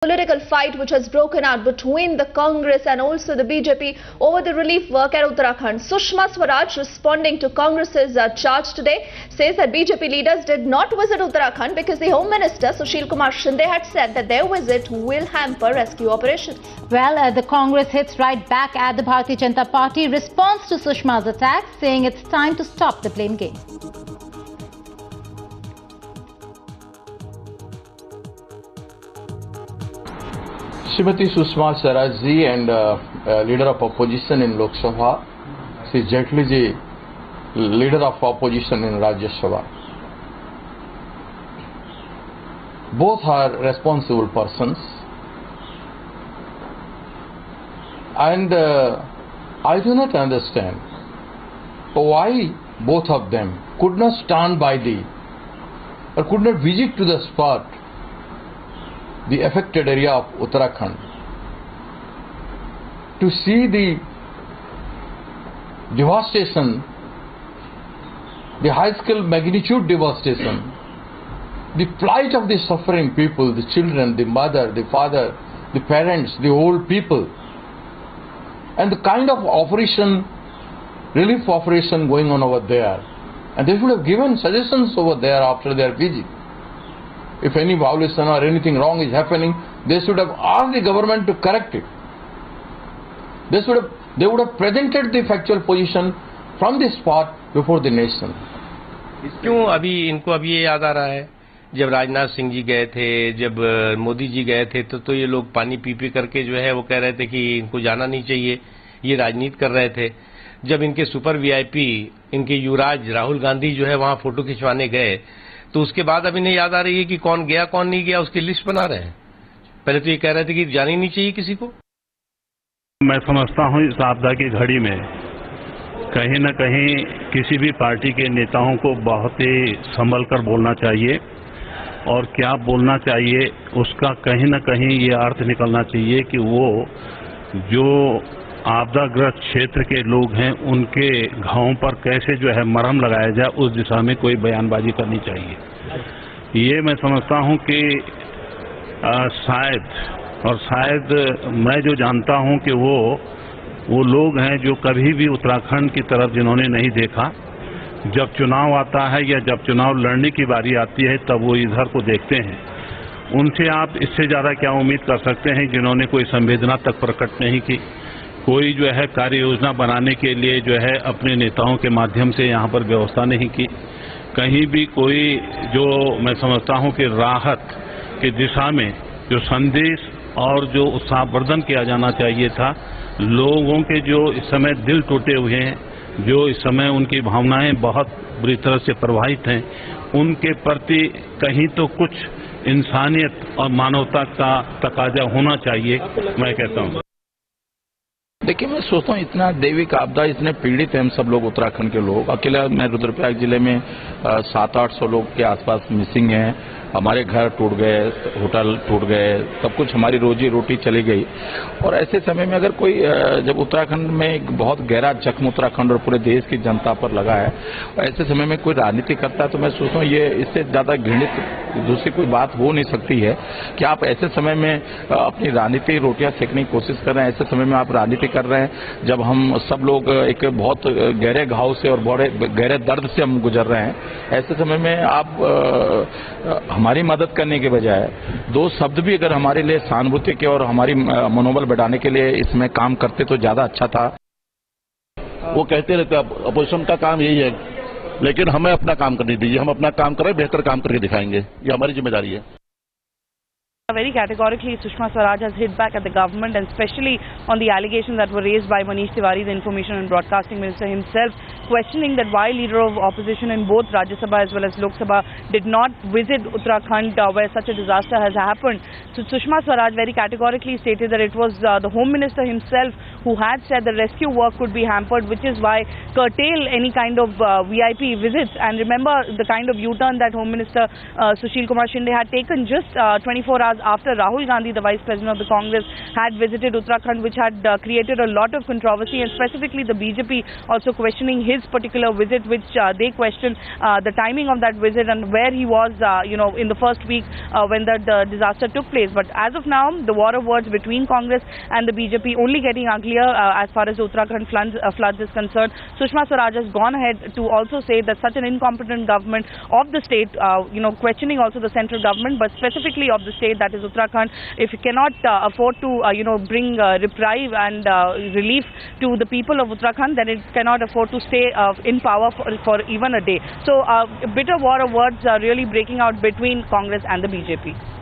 Political fight which has broken out between the Congress and also the BJP over the relief work at Uttarakhand. Sushma Swaraj, responding to Congress's charge today, says that BJP leaders did not visit Uttarakhand because the Home Minister Sushil Kumar Shinde had said that their visit will hamper rescue operations. Well, the Congress hits right back at the Bharatiya Janata Party response to Sushma's attack, saying it's time to stop the blame game. Srimati Sushma Swaraj ji and leader of opposition in Lok Sabha, Shri Jaitley ji, leader of opposition in Rajya Sabha. Both are responsible persons, and I do not understand why both of them could not stand by or could not visit to the spot, the affected area of Uttarakhand, to see the devastation, the high-scale magnitude devastation, the plight of the suffering people, the children, the mother, the father, the parents, the old people, and the kind of operation, relief operation going on over there. And they should have given suggestions over there after their visit. If any violation or anything wrong is happening, they should have asked the government to correct it. They would have presented the factual position from the spot before the nation. क्यों अभी इनको अभी ये याद आ रहा है? जब राजनाथ सिंह जी गए थे, जब मोदी जी गए थे, तो ये लोग पानी पी पी करके जो है वो कह रहे थे कि इनको जाना नहीं चाहिए, ये राजनीति कर रहे थे। जब इनके सुपर वीआईपी, इनके युवराज राहुल गांधी जो है वहां फोटो खिंचवाने गए, तो उसके बाद अब इन्हें याद आ रही है कि कौन गया कौन नहीं गया, उसकी लिस्ट बना रहे हैं। पहले तो ये कह रहे थे कि जाना ही नहीं चाहिए किसी को। मैं समझता हूं इस आपदा की घड़ी में कहीं न कहीं किसी भी पार्टी के नेताओं को बहुत ही संभल कर बोलना चाहिए, और क्या बोलना चाहिए उसका कहीं न कहीं ये अर्थ निकलना चाहिए कि वो जो आपदाग्रस्त क्षेत्र के लोग हैं उनके घावों पर कैसे जो है मरहम लगाया जाए, उस दिशा में कोई बयानबाजी करनी चाहिए। ये मैं समझता हूं कि शायद मैं जो जानता हूं कि वो लोग हैं जो कभी भी उत्तराखंड की तरफ जिन्होंने नहीं देखा, जब चुनाव आता है या जब चुनाव लड़ने की बारी आती है तब वो इधर को देखते हैं। उनसे आप इससे ज़्यादा क्या उम्मीद कर सकते हैं जिन्होंने कोई संवेदना तक प्रकट नहीं की, कोई जो है कार्य योजना बनाने के लिए जो है अपने नेताओं के माध्यम से यहाँ पर व्यवस्था नहीं की। कहीं भी कोई जो मैं समझता हूँ कि राहत की दिशा में जो संदेश और जो उत्साहवर्धन किया जाना चाहिए था, लोगों के जो इस समय दिल टूटे हुए हैं, जो इस समय उनकी भावनाएं बहुत बुरी तरह से प्रभावित हैं, उनके प्रति कहीं तो कुछ इंसानियत और मानवता का तकाजा होना चाहिए, मैं कहता हूँ। देखिए, मैं सोचता हूँ इतना दैविक आपदा, इतने पीड़ित हैं हम सब लोग, उत्तराखंड के लोग। अकेला मैं रुद्रप्रयाग जिले में 700-800 लोग के आसपास मिसिंग हैं। हमारे घर टूट गए, होटल टूट गए, सब कुछ, हमारी रोजी रोटी चली गई। और ऐसे समय में अगर कोई, जब उत्तराखंड में एक बहुत गहरा जख्म उत्तराखंड और पूरे देश की जनता पर लगा है, ऐसे समय में कोई राजनीति करता है तो मैं सोचता हूँ ये इससे ज्यादा घृणित दूसरी कोई बात हो नहीं सकती है कि आप ऐसे समय में अपनी राजनीति रोटियां सेकने की कोशिश कर रहे हैं। ऐसे समय में आप राजनीति कर रहे हैं जब हम सब लोग एक बहुत गहरे घाव से और बड़े गहरे दर्द से हम गुजर रहे हैं। ऐसे समय में आप हमारी मदद करने के बजाय दो शब्द भी अगर हमारे लिए सहानुभूति के और हमारी मनोबल बढ़ाने के लिए इसमें काम करते तो ज्यादा अच्छा था। वो कहते रहते अपोजिशन का काम यही है, लेकिन हमें अपना काम करने दीजिए, हम अपना काम करें, बेहतर काम करके दिखाएंगे, ये हमारी जिम्मेदारी है। Very categorically, Sushma Swaraj has hit back at the government, and especially on the allegations that were raised by Manish Tiwari, the Information and Broadcasting Minister himself, questioning that why leader of opposition in both Rajya Sabha as well as Lok Sabha did not visit Uttarakhand where such a disaster has happened. So Sushma Swaraj very categorically stated that it was the Home Minister himself who had said the rescue work could be hampered, which is why curtail any kind of VIP visits. And remember the kind of U-turn that Home Minister Sushil Kumar Shinde had taken just 24 hours after Rahul Gandhi, the Vice President of the Congress, had visited Uttarakhand, which had created a lot of controversy, and specifically the BJP also questioning his his particular visit, which they question the timing of that visit and where he was, in the first week when the disaster took place. But as of now, the war of words between Congress and the BJP only getting uglier as far as the Uttarakhand floods is concerned. Sushma Swaraj has gone ahead to also say that such an incompetent government of the state, questioning also the central government, but specifically of the state, that is Uttarakhand, if it cannot afford to, bring reprieve and relief to the people of Uttarakhand, then it cannot afford to stay in power for even a day. So a bitter war of words are really breaking out between Congress and the BJP.